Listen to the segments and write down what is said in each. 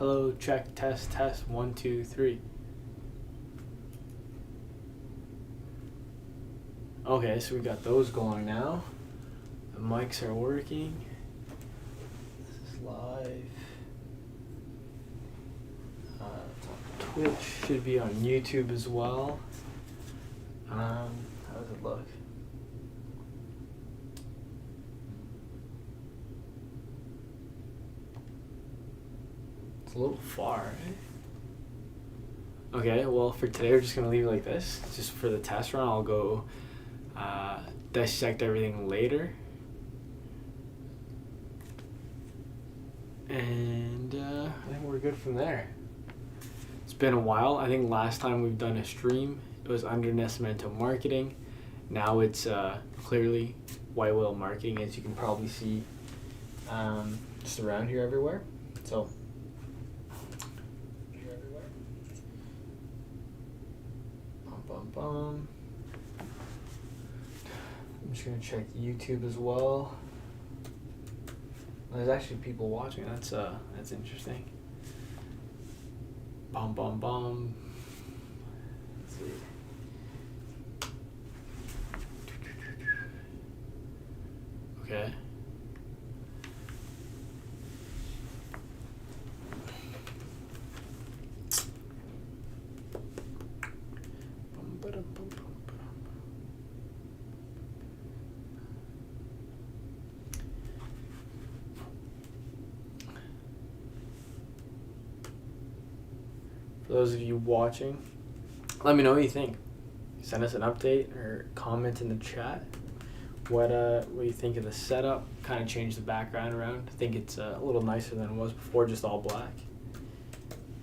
Hello, check, test, test, 1, 2, 3. Okay, so we got those going now. The mics are working. This is live. Twitch should be on YouTube as well. How does it look? It's a little far, eh? Okay, well for today we're just gonna leave it like this. Just for the test run, I'll go dissect everything later. And I think we're good from there. It's been a while. I think last time we've done a stream, it was under Nascimento Marketing. Now it's clearly White Whale Marketing, as you can probably see just around here everywhere. So, here everywhere. Bum, bum, bum. I'm just going to check YouTube as well. There's actually people watching. That's interesting. Bum bum bum. Let's see. Okay. For those of you watching, let me know what you think. Send us an update or comment in the chat. What you think of the setup? Kind of change the background around. I think it's a little nicer than it was before, just all black.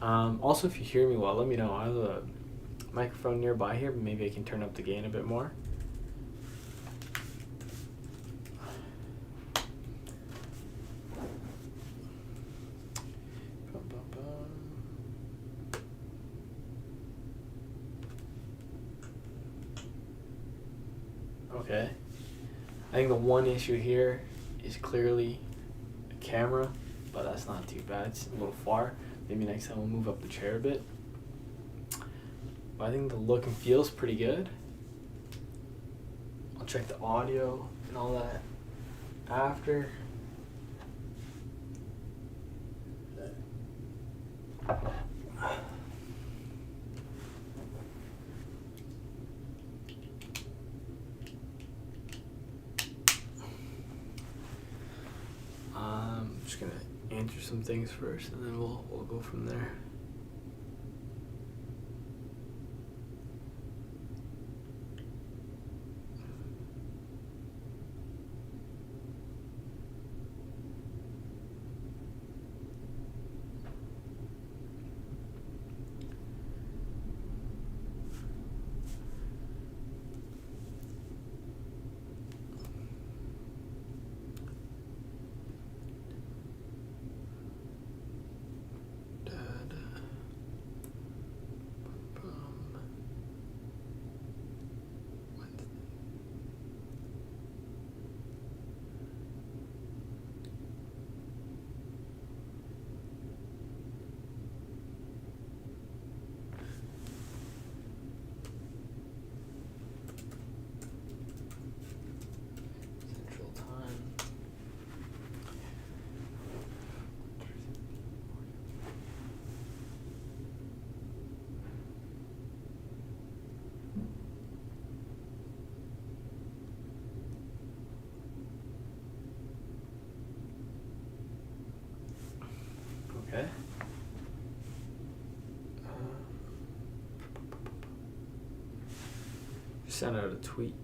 Also, if you hear me well, let me know. I have a microphone nearby here, but maybe I can turn up the gain a bit more. Okay. I think the one issue here is clearly the camera, but that's not too bad. It's a little far. Maybe next time we'll move up the chair a bit. But I think the look and feel is pretty good. I'll check the audio and all that after. I'm just gonna answer some things first, and then we'll go from there. Central time. Okay. Sent out a tweet.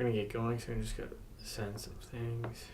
we're gonna get going, so I'm just gonna send some things.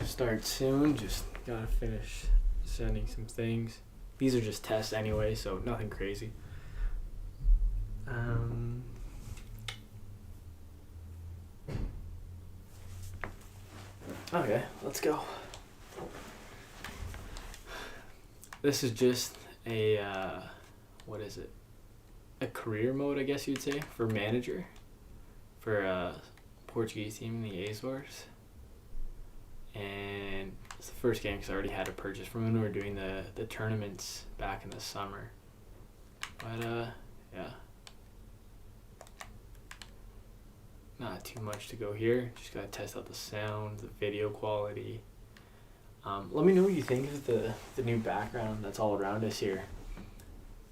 Start soon, just gotta finish sending some things. These are just tests anyway, so nothing crazy. Okay, let's go. This is just a, what is it? A career mode, I guess you'd say, for manager. For a Portuguese team in the Azores. And it's the first game because I already had a purchase from when we were doing the tournaments back in the summer. But, yeah. Not too much to go here. Just gotta test out the sound, the video quality. Let me know what you think of the new background that's all around us here.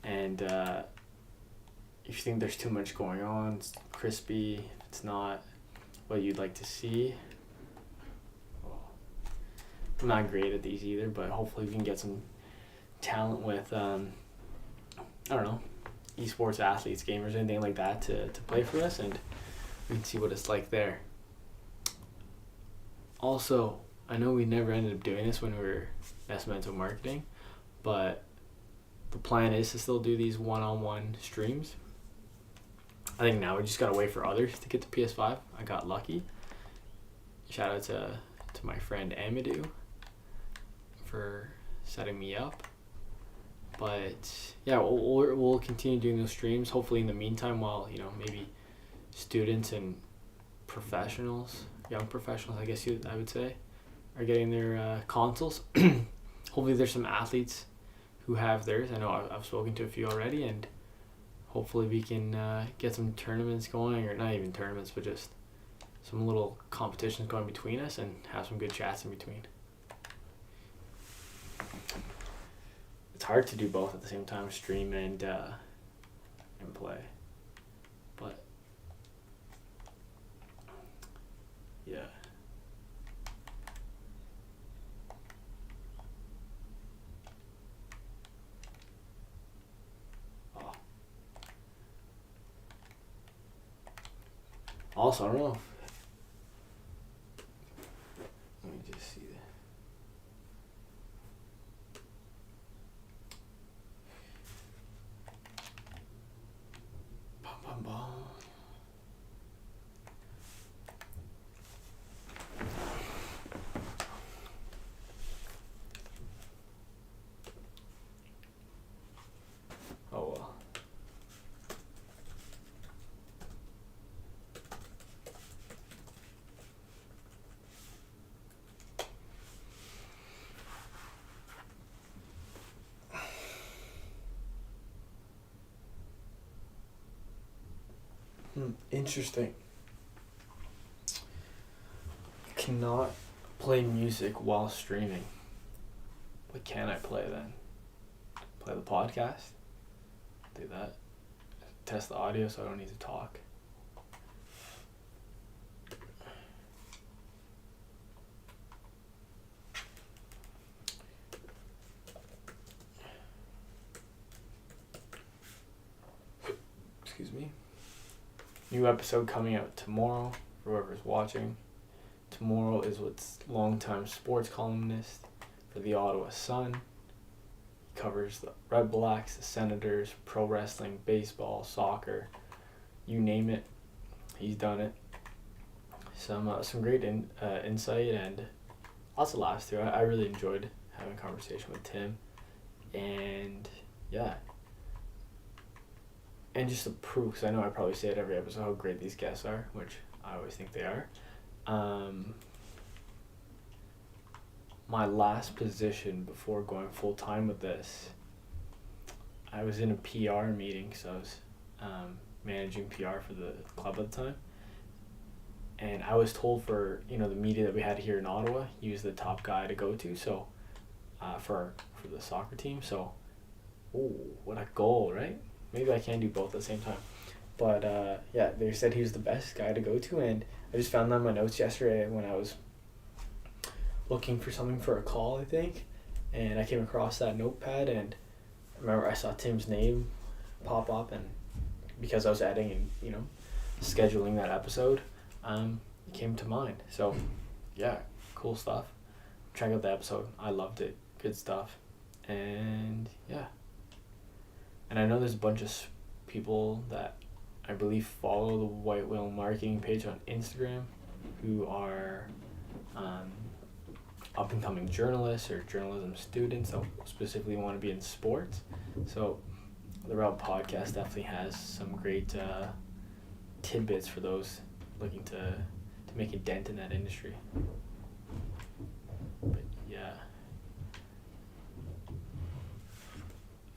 And if you think there's too much going on, it's crispy, if it's not what you'd like to see. I'm not great at these either, but hopefully we can get some talent with, I don't know, esports athletes, gamers, anything like that to play for us, and we can see what it's like there. Also, I know we never ended up doing this when we were Mental Marketing, but the plan is to still do these one-on-one streams. I think now we just gotta wait for others to get the PS5. I got lucky. Shout out to my friend Amadou for setting me up. But yeah, we'll continue doing those streams. Hopefully in the meantime, while maybe students and professionals, young professionals, I guess I would say, are getting their consoles. Hopefully there's some athletes who have theirs. I know I've spoken to a few already, and hopefully we can get some tournaments going, or not even tournaments, but just some little competitions going between us and have some good chats in between. It's hard to do both at the same time, stream and play. But yeah. Oh. Also, I don't know. Let me just see that. Oh well. Interesting. Cannot play music while streaming. What can I play then? Play the podcast? Do that. Test the audio so I don't need to talk. Excuse me. New episode coming out tomorrow for whoever's watching. Tomorrow is what's longtime sports columnist for the Ottawa Sun. He covers the Red Blacks, the Senators, pro wrestling, baseball, soccer, you name it. he's done it. Some great insight and lots of laughs too. I really enjoyed having a conversation with Tim, and yeah, and just to prove, because I know I probably say it every episode, how great these guests are, which I always think they are. My last position before going full time with this, I was in a PR meeting, so I was managing PR for the club at the time. And I was told for, the media that we had here in Ottawa, he was the top guy to go to, so for the soccer team. So, what a goal, right? Maybe I can do both at the same time. But yeah, they said he was the best guy to go to, and I just found that in my notes yesterday when I was looking for something for a call, I think, and I came across that notepad, and I remember I saw Tim's name pop up, and because I was editing and scheduling that episode, it came to mind. So yeah, cool stuff. Check out the episode. I loved it. Good stuff. And yeah, and I know there's a bunch of people that I believe follow the White Whale Marketing page on Instagram who are up and coming journalists or journalism students that specifically want to be in sports. So the Route podcast definitely has some great tidbits for those looking to make a dent in that industry. But yeah,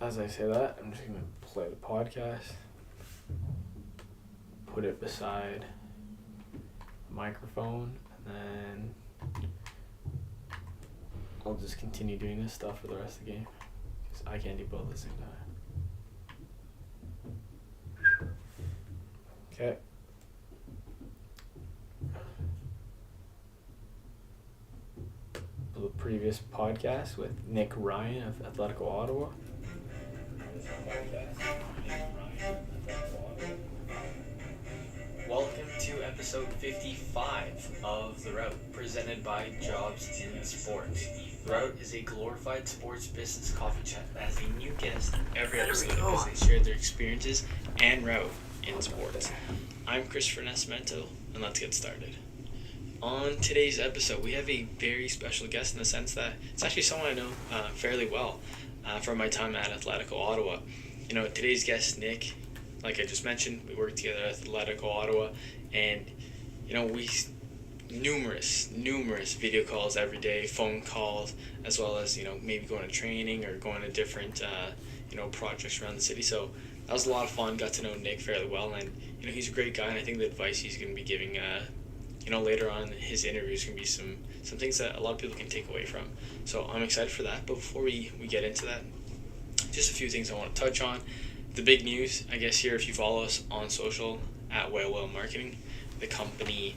as I say that, I'm just going to play the podcast, put it beside the microphone, and then I'll just continue doing this stuff for the rest of the game, because I can't do both at the same time. Okay. The previous podcast with Nick Ryan of Atletico Ottawa. Welcome to episode 55 of The Route, presented by Jobs in Sports. The Route is a glorified sports business coffee chat that has a new guest every episode as they share their experiences and route in sports. I'm Christopher Nascimento, and let's get started. On today's episode, we have a very special guest in the sense that it's actually someone I know fairly well from my time at Atletico Ottawa. Today's guest, Nick, like I just mentioned, we work together at Atletico Ottawa, and we numerous video calls every day, phone calls, as well as maybe going to training or going to different projects around the city. So that was a lot of fun. Got to know Nick fairly well, and he's a great guy, and I think the advice he's going to be giving later on in his interview is going to be some things that a lot of people can take away from. So I'm excited for that. But before we get into that, just a few things I want to touch on. The big news, I guess, here, if you follow us on social at White Whale Marketing, the company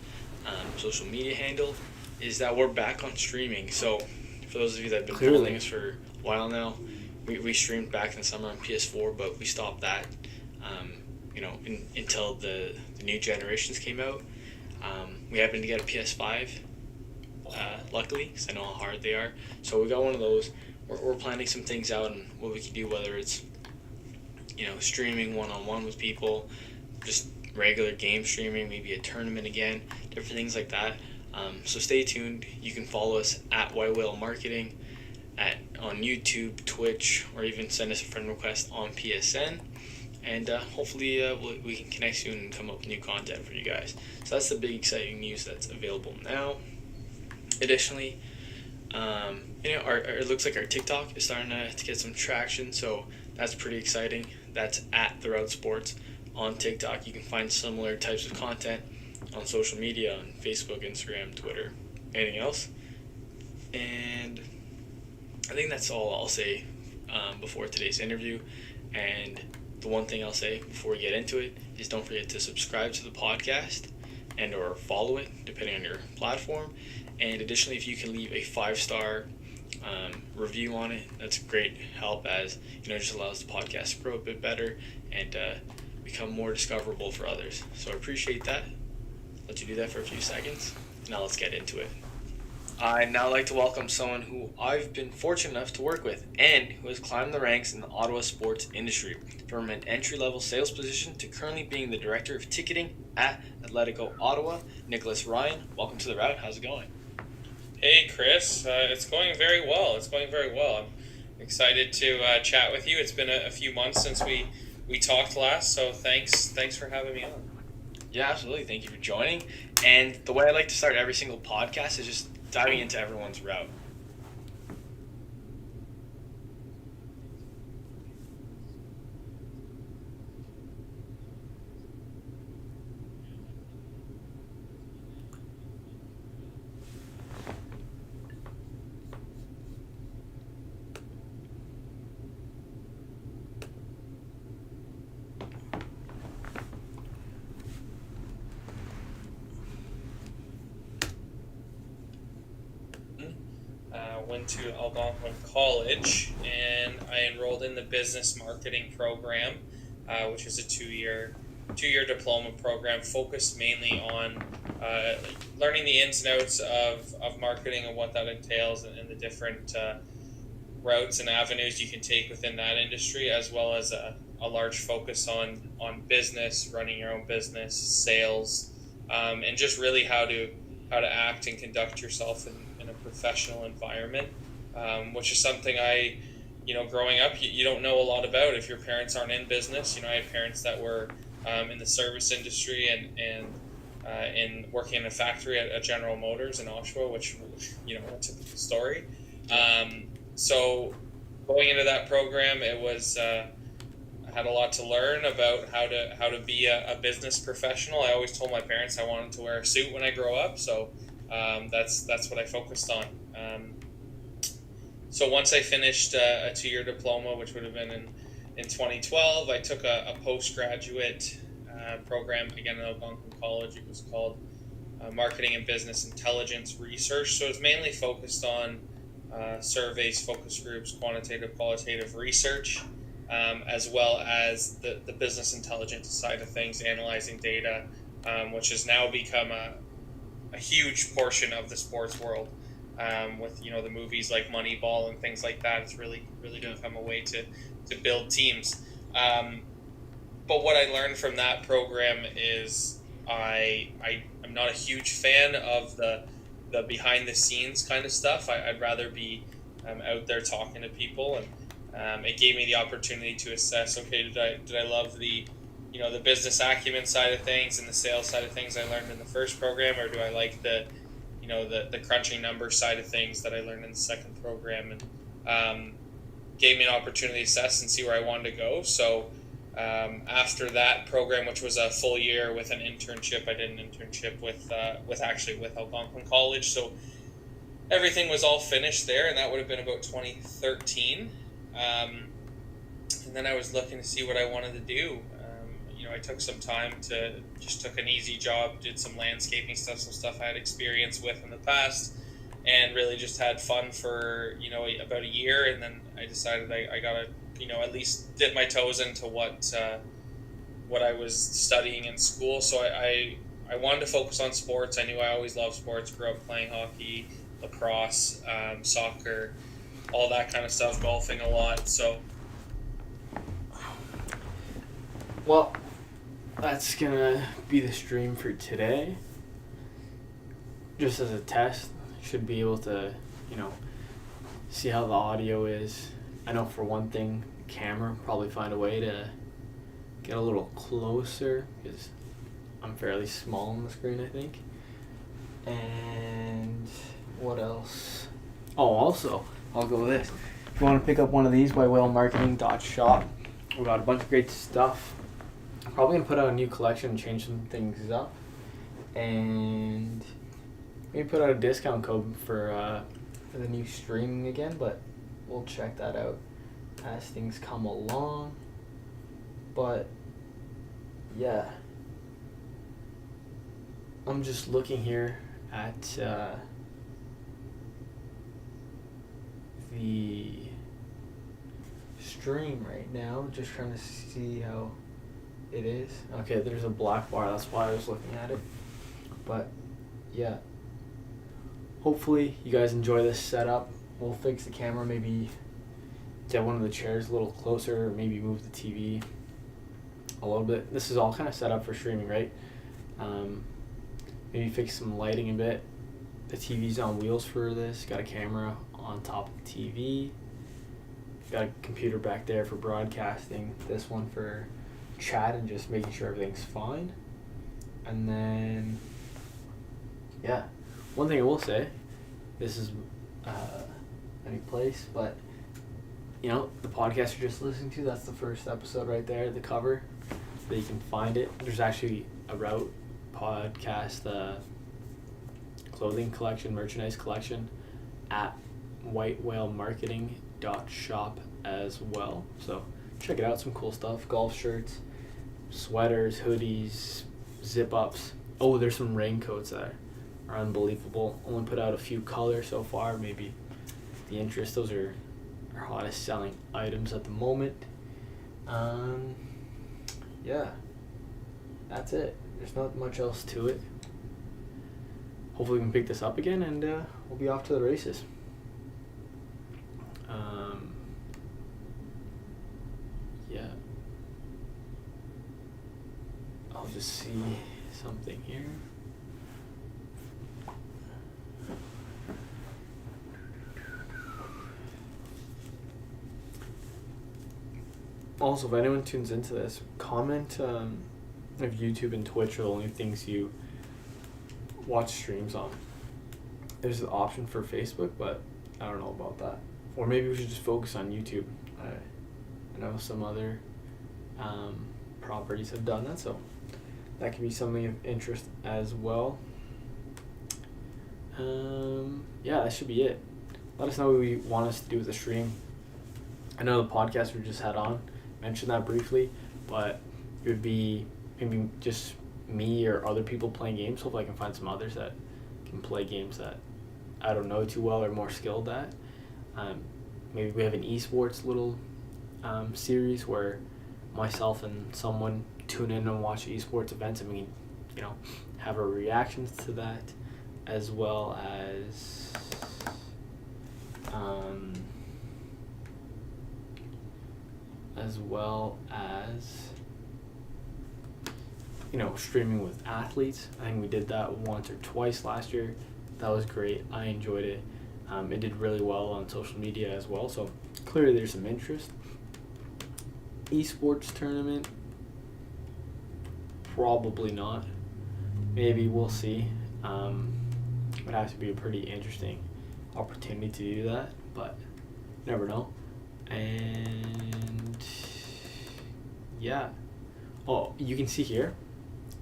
social media handle, is that we're back on streaming. So for those of you that have been following us for a while now, we streamed back in the summer on PS4, but we stopped that until the new generations came out. We happened to get a PS5, luckily, because I know how hard they are. So we got one of those. We're planning some things out and what we can do, whether it's streaming one-on-one with people, just regular game streaming, maybe a tournament again, different things like that. So stay tuned. You can follow us at White Whale Marketing on YouTube, Twitch, or even send us a friend request on PSN. And hopefully we can connect soon and come up with new content for you guys. So that's the big exciting news that's available now. Additionally, it looks like our TikTok is starting to get some traction, so that's pretty exciting. That's at The Route Sports on TikTok. You can find similar types of content on social media, on Facebook, Instagram, Twitter, anything else. And I think that's all I'll say before today's interview. And the one thing I'll say before we get into it is don't forget to subscribe to the podcast and or follow it, depending on your platform. And additionally, if you can leave a 5-star review on it, that's a great help, as it just allows the podcast to grow a bit better and become more discoverable for others. So I appreciate that. Let you do that for a few seconds. Now let's get into it. I'd now like to welcome someone who I've been fortunate enough to work with and who has climbed the ranks in the Ottawa sports industry, from an entry-level sales position to currently being the director of ticketing at Atletico Ottawa. Nicholas Ryan, welcome to the route. How's it going? Hey, Chris. It's going very well. It's going very well. I'm excited to chat with you. It's been a few months since we talked last, so thanks for having me on. Yeah, absolutely. Thank you for joining. And the way I like to start every single podcast is just diving into everyone's route. Went to Algonquin College, and I enrolled in the business marketing program, which is a two year diploma program focused mainly on learning the ins and outs of marketing and what that entails, and the different routes and avenues you can take within that industry, as well as a large focus on business, running your own business, sales, and just really how to act and conduct yourself in a professional environment, which is something growing up, you don't know a lot about if your parents aren't in business. I had parents that were in the service industry and in working in a factory at General Motors in Oshawa, which, a typical story. So going into that program, it was I had a lot to learn about how to be a business professional. I always told my parents I wanted to wear a suit when I grow up, so that's what I focused on. So once I finished a 2 year diploma, which would have been in 2012, I took a postgraduate program again at Algonquin College. It was called Marketing and Business Intelligence Research. So it's mainly focused on surveys, focus groups, quantitative, qualitative research, as well as the business intelligence side of things, analyzing data, which has now become a huge portion of the sports world. With the movies like Moneyball and things like that, it's really become a way to build teams. But what I learned from that program is I'm not a huge fan of the behind the scenes kind of stuff. I'd rather be out there talking to people, and it gave me the opportunity to assess. Okay, did I love the business acumen side of things and the sales side of things I learned in the first program, or do I like the crunching number side of things that I learned in the second program? And gave me an opportunity to assess and see where I wanted to go. So after that program, which was a full year with an internship, I did an internship with Algonquin College. So everything was all finished there, and that would have been about 2013. And then I was looking to see what I wanted to do. I took some time took an easy job, did some landscaping stuff, some stuff I had experience with in the past, and really just had fun for, about a year. And then I decided I gotta, at least dip my toes into what I was studying in school. So I wanted to focus on sports. I knew I always loved sports, grew up playing hockey, lacrosse, soccer, all that kind of stuff, golfing a lot. So, Well, that's gonna be the stream for today. Just as a test, should be able to, see how the audio is. I know for one thing, camera, probably find a way to get a little closer, because I'm fairly small on the screen, I think. And what else? Oh, also, I'll go with this. If you want to pick up one of these by whalemarketing.shop, we got a bunch of great stuff. I'm probably going to put out a new collection and change some things up. And maybe put out a discount code for the new streaming again, but we'll check that out as things come along. But yeah, I'm just looking here at the stream right now, just trying to see how it is. Okay, there's a black bar, that's why I was looking at it. But yeah, hopefully you guys enjoy this setup. We'll fix the camera, maybe get one of the chairs a little closer, maybe move the TV a little bit. This is all kind of set up for streaming, right? Maybe fix some lighting a bit. The TV's on wheels for this. Got a camera on top of the TV. Got a computer back there for broadcasting. This one for chat and just making sure everything's fine. And then, yeah, one thing I will say, this is a new place, but you know, the podcast you're just listening to, that's the first episode right there, the cover, that you can find it. There's actually a Route podcast clothing collection, merchandise collection at whitewhalemarketing.shop as well. So check it out, some cool stuff, golf shirts, sweaters, hoodies, zip ups. Oh, there's some raincoats that are unbelievable. Only put out a few colors so far, maybe the interest. Those are our hottest selling items at the moment. Yeah, that's it. There's not much else to it. Hopefully we can pick this up again and we'll be off to the races. Yeah. I'll just see something here. Also, if anyone tunes into this, comment if YouTube and Twitch are the only things you watch streams on. There's an option for Facebook, but I don't know about that. Or maybe we should just focus on YouTube. I know some other properties have done that, so that could be something of interest as well. Yeah, that should be it. Let us know what you want us to do with the stream. I know the podcast we just had on mentioned that briefly, but it would be maybe just me or other people playing games. Hopefully I can find some others that can play games that I don't know too well or more skilled at. Maybe we have an esports little series where myself and someone tune in and watch esports events, and we, you know, have our reactions to that, as well as you know, streaming with athletes. I think we did that once or twice last year. That was great. I enjoyed it. It did really well on social media as well, so clearly there's some interest. Esports tournament, probably not. Maybe, we'll see. It would have to be a pretty interesting opportunity to do that, but never know. And yeah. Oh, you can see here.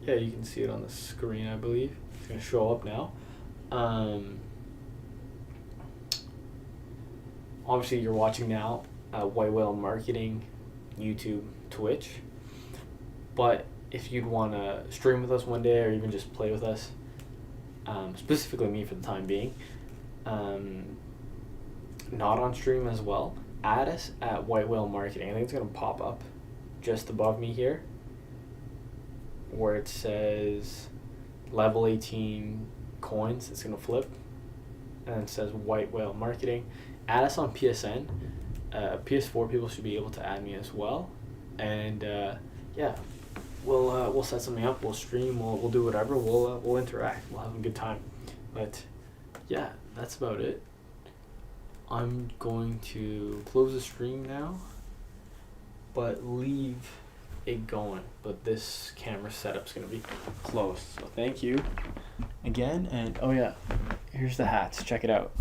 Yeah, you can see it on the screen, I believe. It's going to show up now. Obviously, you're watching now White Whale Marketing, YouTube, Twitch. But if you'd want to stream with us one day or even just play with us, specifically me for the time being, not on stream as well, add us at White Whale Marketing. I think it's going to pop up just above me here, where it says level 18 coins. It's going to flip, and it says White Whale Marketing. Add us on PSN. PS4 people should be able to add me as well, and yeah, we'll set something up. We'll stream. We'll do whatever. We'll interact. We'll have a good time. But yeah, that's about it. I'm going to close the stream now, but leave it going. But this camera setup's gonna be closed. So thank you again, and oh yeah, here's the hats. Check it out.